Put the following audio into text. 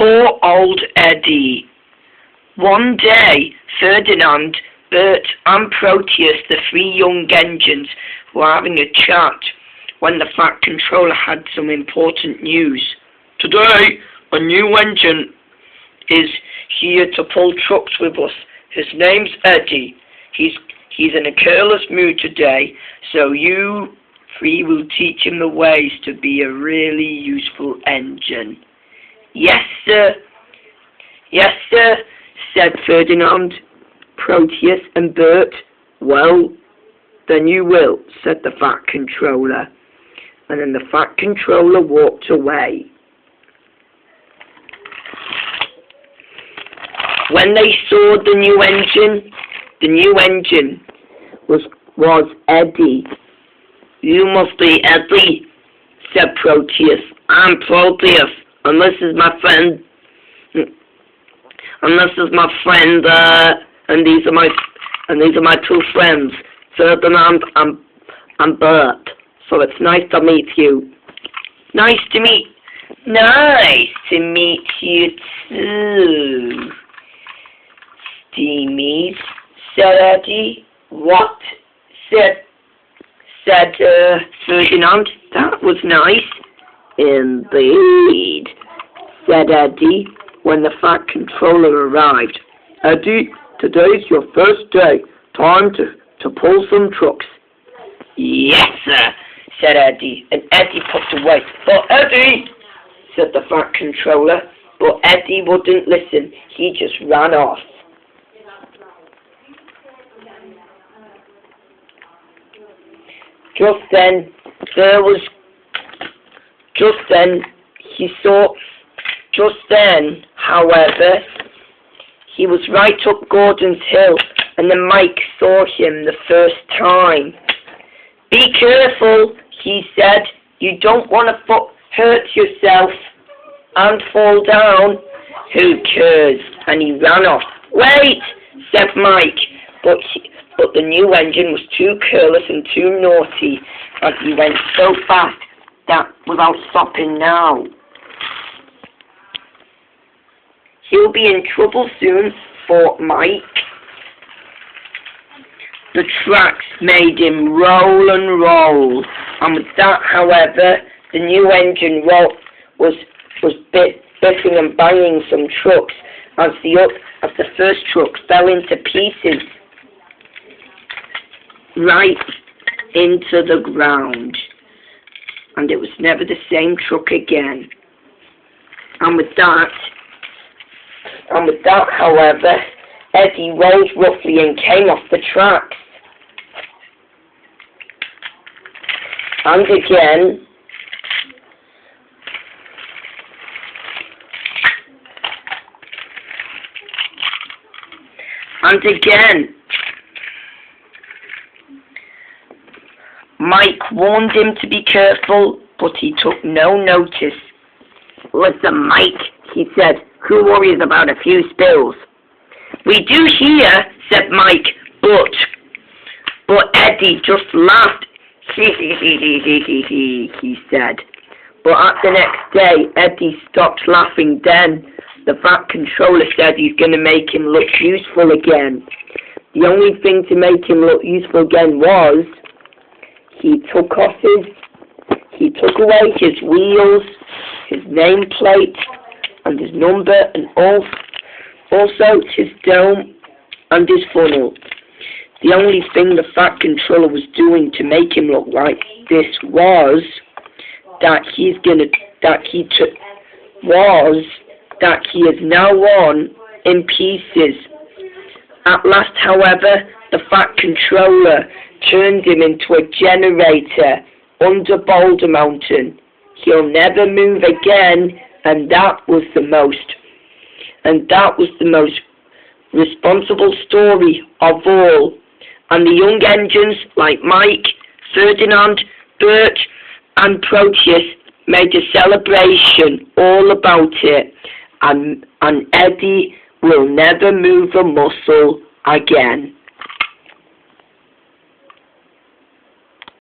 Poor old Eddie. One day, Ferdinand, Bert and Proteus, the three young engines, were having a chat when the Fat Controller had some important news. Today, a new engine is here to pull trucks with us. His name's Eddie. He's in a careless mood today, so you three will teach him the ways to be a really useful engine. Yes, sir. Yes, sir, said Ferdinand, Proteus and Bert. Well, then you will, said the Fat Controller. And then the Fat Controller walked away. When they saw the new engine was Eddie. You must be Eddie, said Proteus. I'm Proteus, and this is my friend. And these are my two friends, Ferdinand and Bert. So it's nice to meet you. Nice to meet you too. Steamies, said Eddie. What? said Ferdinand. That was nice. Indeed, said Eddie when the Fat Controller arrived. Eddie, today's your first day. Time to pull some trucks. Yes, sir, said Eddie, and Eddie put away. But Eddie, said the Fat Controller, but Eddie wouldn't listen. He just ran off. However, he was right up Gordon's hill, and then Mike saw him the first time. Be careful, he said. You don't want to hurt yourself and fall down. Who cares? And he ran off. Wait, said Mike, but the new engine was too careless and too naughty, and he went so fast that without stopping now. He'll be in trouble soon, thought Mike. The tracks made him roll and roll, and with that, however, the new engine was biffing and banging some trucks as the first truck fell into pieces right into the ground, and it was never the same truck again. And with that, however, Eddie rolled roughly and came off the tracks. And again, Mike warned him to be careful, but he took no notice. Listen, Mike, he said, who worries about a few spills? We do here, said Mike, but Eddie just laughed. He said. But at the next day, Eddie stopped laughing then. The Fat Controller said he's going to make him look useful again. The only thing to make him look useful again was he took away his wheels, his nameplate, and his number, and also his dome and his funnel. The only thing the Fat Controller was doing to make him look like this was that he is now on in pieces. At last, however, the Fat Controller turned him into a generator under Boulder Mountain. He'll never move again, and that was the most responsible story of all. And the young engines like Mike, Ferdinand, Bert, and Proteus made a celebration all about it. And Eddie will never move a muscle again.